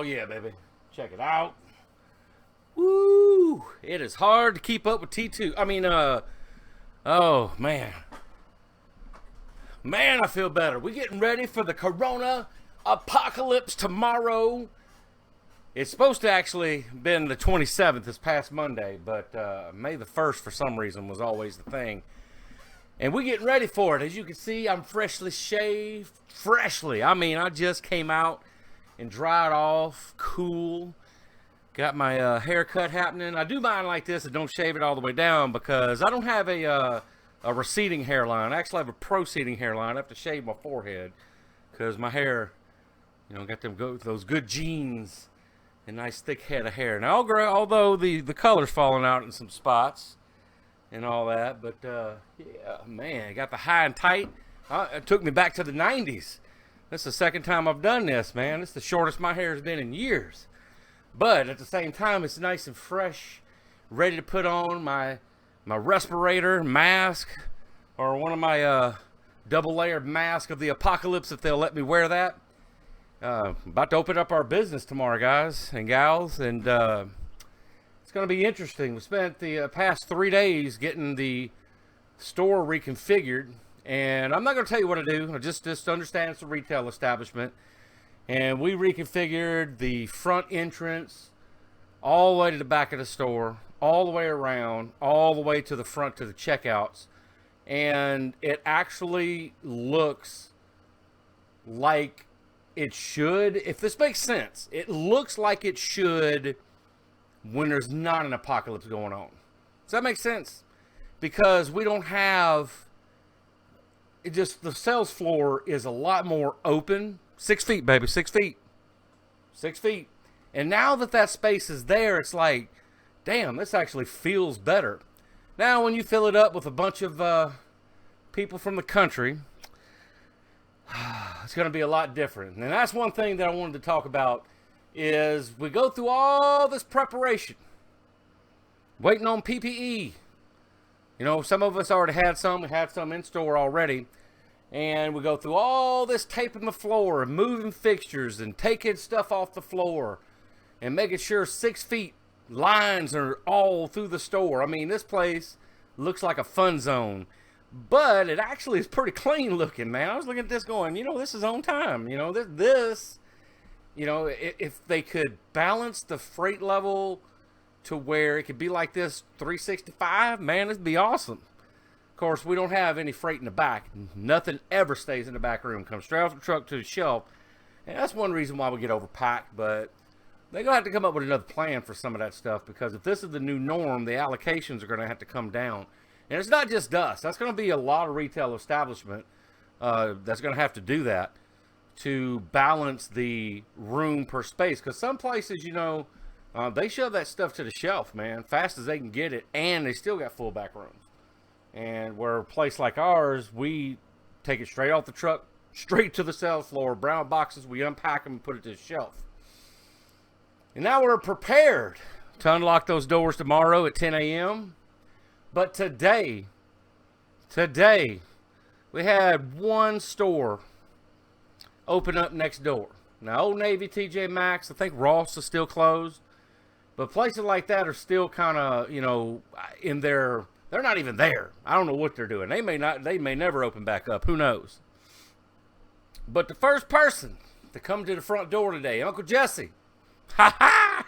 Oh yeah, baby. Check it out. Woo! It is hard to keep up with T2. Oh man. Man, I feel better. We're getting ready for the Corona apocalypse tomorrow. It's supposed to actually been the 27th, this past Monday, but May the 1st for some reason was always the thing. And we're getting ready for it. As you can see, I'm freshly shaved. Freshly. I just came out and dried off. Cool. Got my haircut happening. I do mine like this. I don't shave it all the way down because I don't have a receding hairline. I actually have a proceeding hairline. I have to shave my forehead because my hair, got those good genes and nice thick head of hair. Now, although the color's falling out in some spots and all that, but yeah, man, got the high and tight. It took me back to the 90s. This is the second time I've done this, man. This is the shortest my hair has been in years. But at the same time, it's nice and fresh, ready to put on my respirator mask, or one of my double layered mask of the apocalypse if they'll let me wear that. About to open up our business tomorrow, guys and gals, and it's going to be interesting. We spent the past 3 days getting the store reconfigured, and I'm not going to tell you what to do. I just understand it's a retail establishment, and we reconfigured the front entrance all the way to the back of the store, all the way around, all the way to the front to the checkouts, and it actually looks like it should. If this makes sense, it looks like it should when there's not an apocalypse going on. Does that make sense? Because we don't have, it just, the sales floor is a lot more open. 6 feet, baby, 6 feet. 6 feet. And now that space is there, it's like, damn, this actually feels better. Now, when you fill it up with a bunch of people from the country, it's going to be a lot different. And that's one thing that I wanted to talk about is we go through all this preparation, waiting on PPE. Some of us already had some. We had some in store already. And we go through all this taping the floor and moving fixtures and taking stuff off the floor and making sure 6 feet lines are all through the store. This place looks like a fun zone, but it actually is pretty clean looking, man. I was looking at this going, this is on time. If they could balance the freight level to where it could be like this 365, man, it'd be awesome. Of course, we don't have any freight in the back. Nothing ever stays in the back room. Comes straight off the truck to the shelf. And that's one reason why we get overpacked, but they're going to have to come up with another plan for some of that stuff, because if this is the new norm, the allocations are going to have to come down. And it's not just us. That's going to be a lot of retail establishment that's going to have to do that to balance the room per space. Because some places, they shove that stuff to the shelf, man, fast as they can get it, and they still got full back rooms. And where a place like ours, we take it straight off the truck, straight to the sales floor, brown boxes, we unpack them and put it to the shelf. And now we're prepared to unlock those doors tomorrow at 10 a.m. But today, we had one store open up next door. Now, Old Navy, TJ Maxx, I think Ross is still closed. But places like that are still kind of, in their, they're not even there. I don't know what they're doing. They may never open back up. Who knows? But the first person to come to the front door today, Uncle Jesse. Ha ha!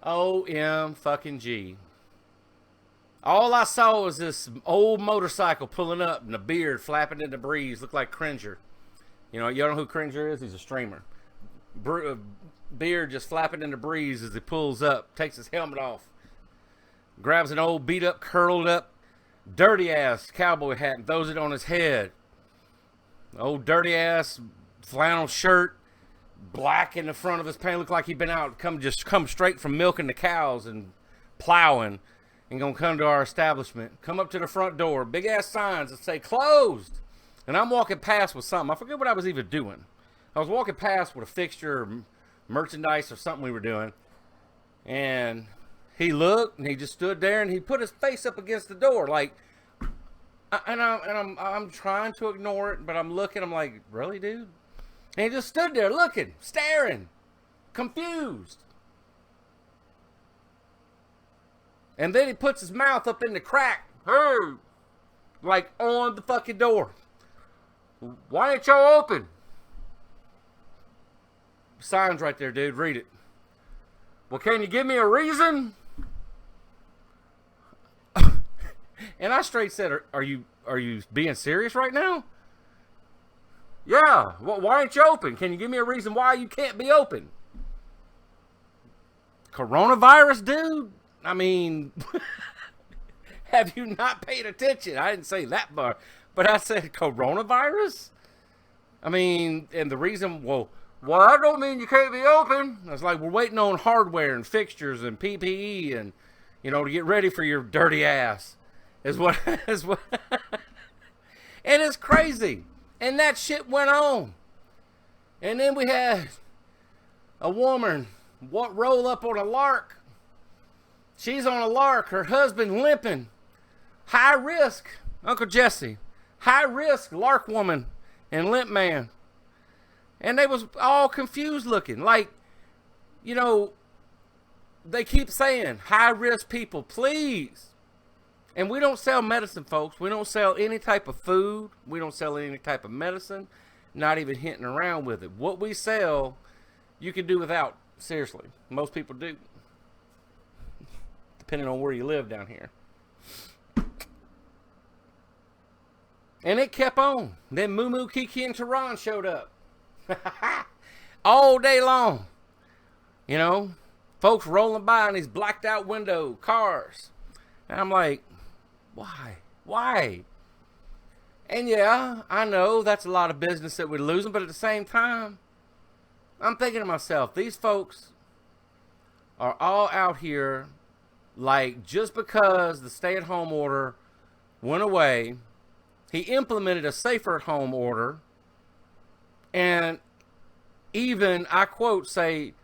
OMG. All I saw was this old motorcycle pulling up and a beard flapping in the breeze. Looked like Cringer. You know who Cringer is? He's a streamer. Beard just flapping in the breeze as he pulls up, takes his helmet off, grabs an old beat up, curled up, dirty ass cowboy hat and throws it on his head. Old dirty ass flannel shirt, black in the front of his pants, looked like he'd been out, come straight from milking the cows and plowing, and gonna come to our establishment. Come up to the front door, big ass signs that say closed. And I'm walking past with something. I forget what I was even doing. I was walking past with a fixture or merchandise or something we were doing. And he looked and he just stood there and he put his face up against the door. I'm trying to ignore it, but I'm looking, I'm like, really, dude? And he just stood there looking, staring, confused. And then he puts his mouth up in the crack. Hey! Like on the fucking door. Why ain't y'all open? Sign's right there, dude. Read it. Well, can you give me a reason? And I straight said, are you being serious right now? Yeah. Well, why ain't you open? Can you give me a reason why you can't be open? Coronavirus, dude? I mean, have you not paid attention? I didn't say that part, but I said coronavirus? I mean, and the reason, well, I don't mean you can't be open. I was like, we're waiting on hardware and fixtures and PPE and, to get ready for your dirty ass. Is what. And it's crazy. And that shit went on. And then we had a woman roll up on a lark. She's on a lark. Her husband limping. High risk. Uncle Jesse. High risk lark woman and limp man. And they was all confused looking. Like, they keep saying high risk people, please. And we don't sell medicine, folks. We don't sell any type of food. We don't sell any type of medicine. Not even hinting around with it. What we sell, you can do without. Seriously. Most people do. Depending on where you live down here. And it kept on. Then Moo Moo, Kiki, and Tehran showed up. All day long. Folks rolling by in these blacked out window cars. And I'm like, why? And yeah, I know that's a lot of business that we're losing, but at the same time, I'm thinking to myself, these folks are all out here like just because the stay-at-home order went away, he implemented a safer home order, and even, I quote, say,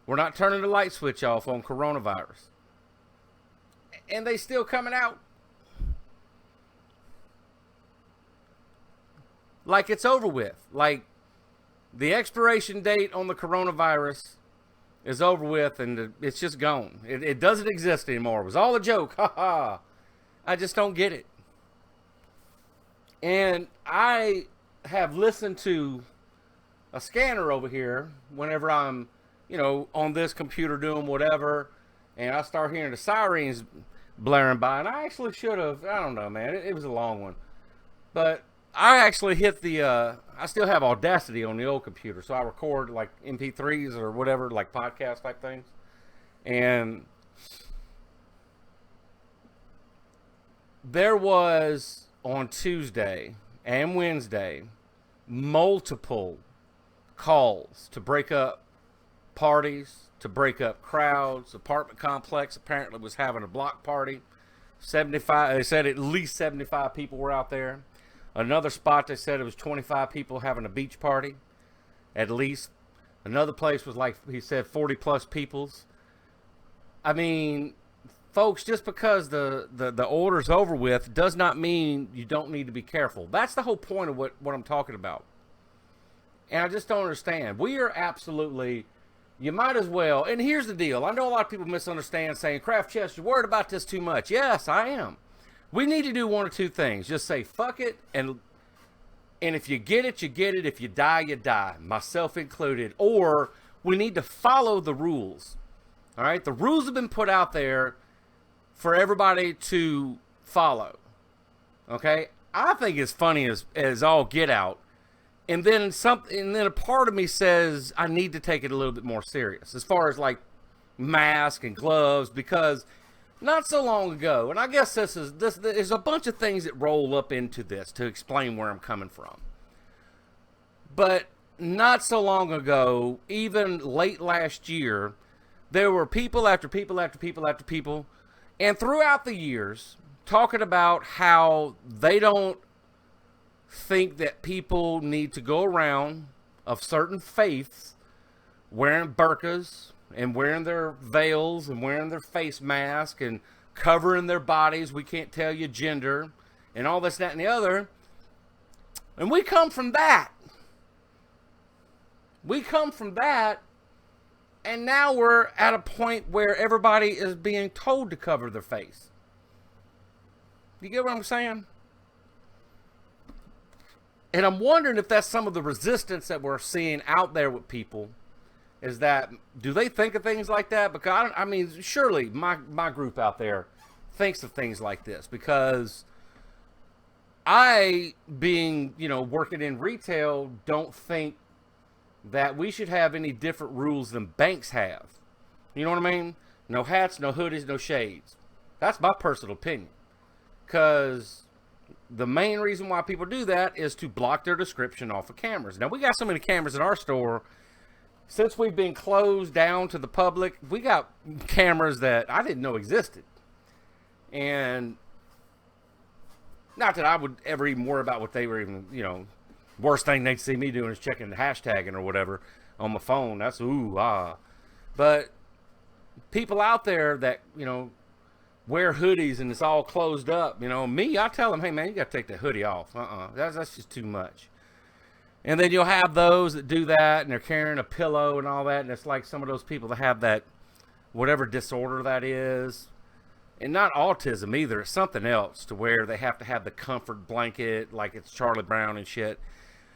we're not turning the light switch off on coronavirus. And they still coming out like it's over with. Like the expiration date on the coronavirus is over with and it's just gone. It doesn't exist anymore. It was all a joke. Ha ha. I just don't get it. And I have listened to a scanner over here whenever I'm, on this computer doing whatever, and I start hearing the sirens blaring by, and I actually should have, I don't know, man, it was a long one, but I actually hit the, I still have Audacity on the old computer, so I record like MP3s or whatever, like podcast type things, and there was on Tuesday and Wednesday multiple calls to break up parties, to break up crowds. Apartment complex apparently was having a block party. 75, they said at least 75 people were out there. Another spot, they said it was 25 people having a beach party, at least. Another place was like, he said, 40 plus peoples. I mean, folks, just because the order's over with does not mean you don't need to be careful. That's the whole point of what I'm talking about. And I just don't understand. We are absolutely, you might as well, and here's the deal. I know a lot of people misunderstand saying, Craft Chest, you're worried about this too much. Yes, I am. We need to do one or two things. Just say, fuck it, and if you get it, you get it. If you die, you die, myself included. Or we need to follow the rules. All right? The rules have been put out there for everybody to follow. Okay? I think it's funny as all get out. And then a part of me says I need to take it a little bit more serious as far as like mask and gloves, because not so long ago, and I guess there's a bunch of things that roll up into this to explain where I'm coming from. But not so long ago, even late last year, there were people after people after people after people, and throughout the years, talking about how they don't think that people need to go around of certain faiths wearing burqas and wearing their veils and wearing their face mask and covering their bodies. We can't tell you gender and all this, that, and the other. And we come from that. We come from that, and now we're at a point where everybody is being told to cover their face. You get what I'm saying? And I'm wondering if that's some of the resistance that we're seeing out there with people. Is that, do they think of things like that? Because, I mean, surely my group out there thinks of things like this. Because I, being, working in retail, don't think that we should have any different rules than banks have. You know what I mean? No hats, no hoodies, no shades. That's my personal opinion. Because the main reason why people do that is to block their description off of cameras. Now, we got so many cameras in our store. Since we've been closed down to the public, we got cameras that I didn't know existed. And not that I would ever even worry about what they were even, worst thing they'd see me doing is checking the hashtagging or whatever on my phone. That's ooh, ah. But people out there that, wear hoodies and it's all closed up, me, I tell them, hey man, you got to take the hoodie off. That's just too much. And then you'll have those that do that and they're carrying a pillow and all that. And it's like some of those people that have that, whatever disorder that is. And not autism either. It's something else to where they have to have the comfort blanket like it's Charlie Brown and shit.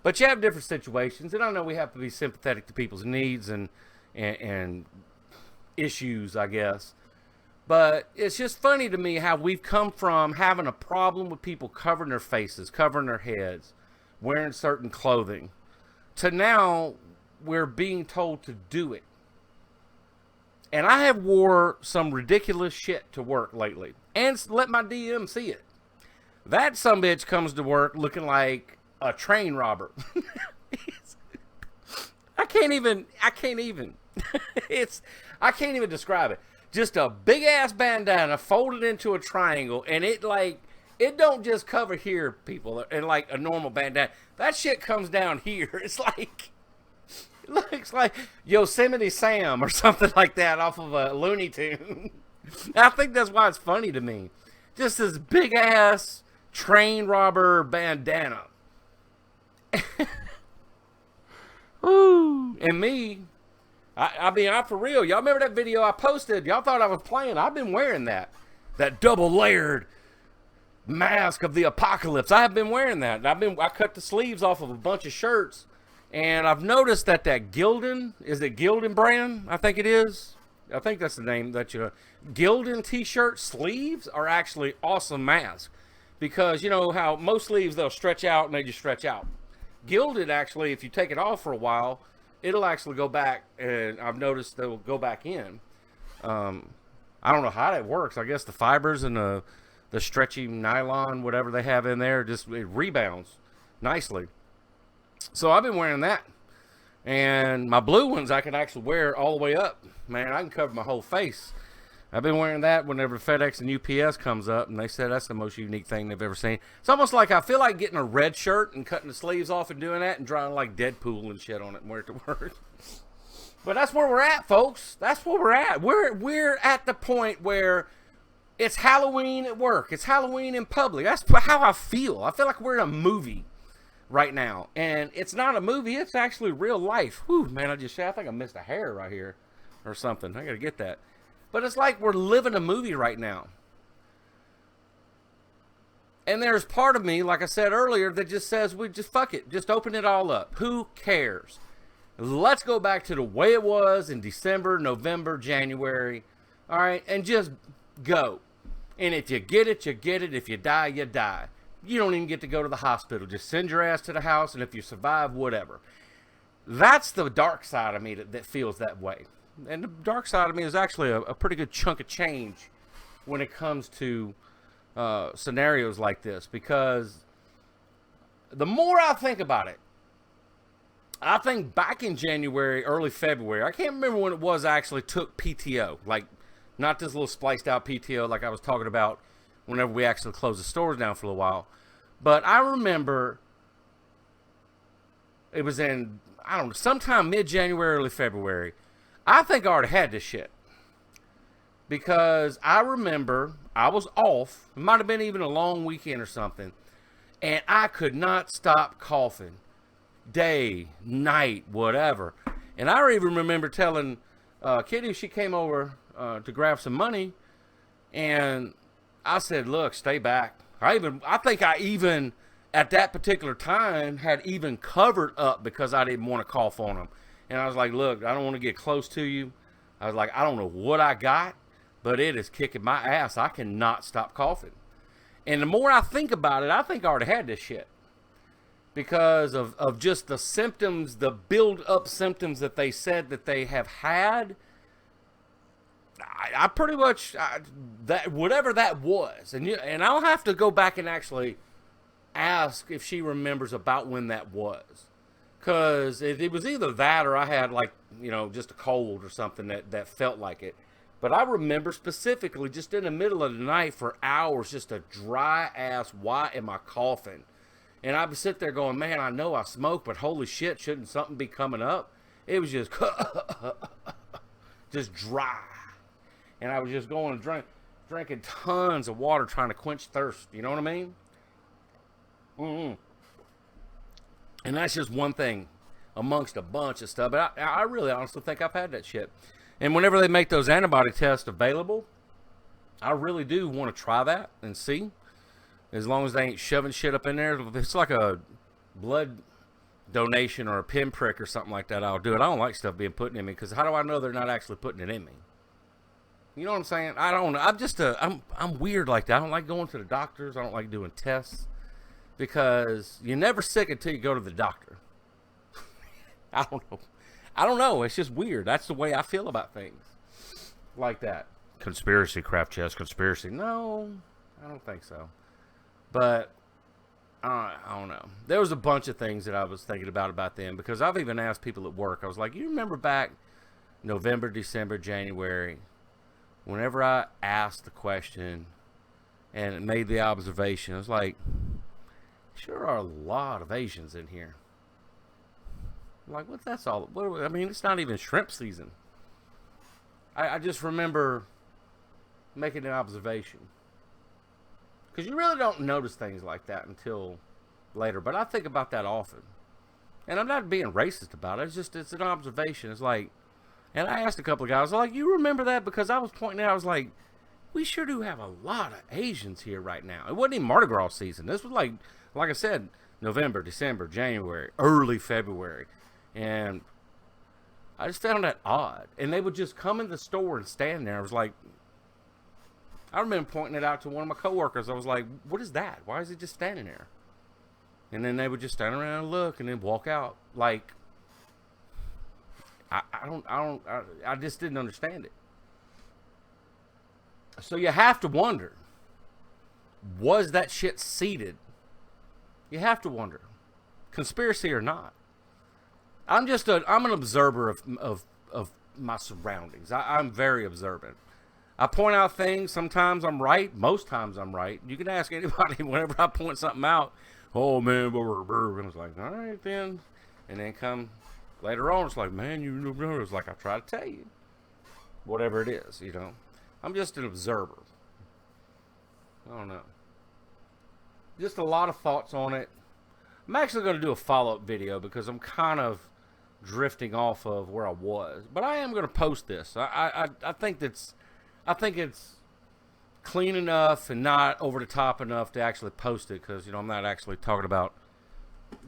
But you have different situations. And I know we have to be sympathetic to people's needs and issues, I guess. But it's just funny to me how we've come from having a problem with people covering their faces, covering their heads, wearing certain clothing, to now we're being told to do it. And I have wore some ridiculous shit to work lately and let my DM see it. That sumbitch comes to work looking like a train robber. I can't even describe it. Just a big ass bandana folded into a triangle, and it don't just cover here, people, and like a normal bandana. That shit comes down here. It's like, it looks like Yosemite Sam or something like that off of a Looney Tune. I think that's why it's funny to me. Just this big ass train robber bandana. Ooh, and me. I mean, I'm for real. Y'all remember that video I posted? Y'all thought I was playing. I've been wearing that double layered mask of the apocalypse. I have been wearing that. I cut the sleeves off of a bunch of shirts, and I've noticed that Gildan, is it Gildan brand? I think it is. I think that's the name that Gildan t-shirt sleeves are actually awesome masks, because you know how most sleeves they'll stretch out and they just stretch out. Gildan actually, if you take it off for a while, it'll actually go back, and I've noticed they'll go back in. I don't know how that works. I guess the fibers and the stretchy nylon, whatever they have in there, it rebounds nicely. So I've been wearing that. And my blue ones I can actually wear all the way up. Man, I can cover my whole face. I've been wearing that whenever FedEx and UPS comes up, and they said that's the most unique thing they've ever seen. It's almost like I feel like getting a red shirt and cutting the sleeves off and doing that and drawing like Deadpool and shit on it and wear it to work. But that's where we're at, folks. That's where we're at. We're at the point where it's Halloween at work. It's Halloween in public. That's how I feel. I feel like we're in a movie right now. And it's not a movie. It's actually real life. Whew, man, I think I missed a hair right here or something. I got to get that. But it's like we're living a movie right now. And there's part of me, like I said earlier, that just says, we just fuck it. Just open it all up. Who cares? Let's go back to the way it was in December, November, January. All right? And just go. And if you get it, you get it. If you die, you die. You don't even get to go to the hospital. Just send your ass to the house, and if you survive, whatever. That's the dark side of me that feels that way. And the dark side of me is actually a pretty good chunk of change when it comes to scenarios like this. Because the more I think about it, I think back in January, early February, I can't remember when it was I actually took PTO. Like, not this little spliced out PTO like I was talking about whenever we actually closed the stores down for a little while. But I remember it was in, I don't know, sometime mid-January, early February. I think I already had this shit. Because I remember I was off. It might have been even a long weekend or something. And I could not stop coughing. day, night, whatever. And I even remember telling Kitty, she came over to grab some money, and I said, look, stay back. I think I even at that particular time had even covered up because I didn't want to cough on them. And I was like, look, I don't want to get close to you. I was like, I don't know what I got, but it is kicking my ass. I cannot stop coughing. And the more I think about it, I think I already had this shit. Because of just the symptoms, the build-up symptoms that they said that they have had. I pretty much, that whatever that was. And I'll have to go back and actually ask if she remembers about when that was. Because it was either that or I had just a cold or something that felt like it. But I remember specifically just in the middle of the night for hours, just a dry ass, why am I coughing? And I would sit there going, man, I know I smoke, but holy shit, shouldn't something be coming up? It was just, just dry. And I was just going and drinking tons of water trying to quench thirst. You know what I mean? Mm-hmm. And that's just one thing amongst a bunch of stuff. But I really honestly think I've had that shit. And whenever they make those antibody tests available, I really do want to try that and see. As long as they ain't shoving shit up in there. If it's like a blood donation or a pinprick or something like that, I'll do it. I don't like stuff being put in me because how do I know they're not actually putting it in me? You know what I'm saying? I don't know. I'm weird like that. I don't like going to the doctors. I don't like doing tests because you're never sick until you go to the doctor. I don't know. It's just weird. That's the way I feel about things like that. Conspiracy, craftchest, conspiracy. No, I don't think so. But I don't know. There was a bunch of things that I was thinking about them because I've even asked people at work. I was like, you remember back November, December, January, whenever I asked the question and made the observation, I was like, sure are a lot of Asians in here. I'm like, what's that all? I mean, it's not even shrimp season. I just remember making an observation. Because you really don't notice things like that until later. But I think about that often. And I'm not being racist about it. It's an observation. It's like, and I asked a couple of guys, like, you remember that? Because I was pointing out, I was like, we sure do have a lot of Asians here right now. It wasn't even Mardi Gras season. This was like I said, November, December, January, early February. And I just found that odd. And they would just come in the store and stand there. I was like, I remember pointing it out to one of my coworkers. I was like, what is that? Why is he just standing there? And then they would just stand around and look and then walk out. Like, I just didn't understand it. So you have to wonder, was that shit seeded? You have to wonder, conspiracy or not. I'm an observer of my surroundings. I'm very observant. I point out things. Sometimes I'm right. Most times I'm right. You can ask anybody whenever I point something out. Oh, man. And it's like, all right, then. And then come later on, it's like, man, you know, it's like I try to tell you. Whatever it is, you know. I'm just an observer. I don't know. Just a lot of thoughts on it. I'm actually going to do a follow-up video because I'm kind of drifting off of where I was. But I am going to post this. I think it's clean enough and not over the top enough to actually post it because, you know, I'm not actually talking about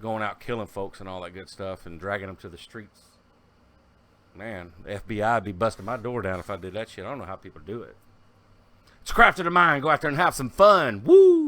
going out killing folks and all that good stuff and dragging them to the streets. Man, the FBI would be busting my door down if I did that shit. I don't know how people do it. It's Crafted of Mind. Go out there and have some fun. Woo!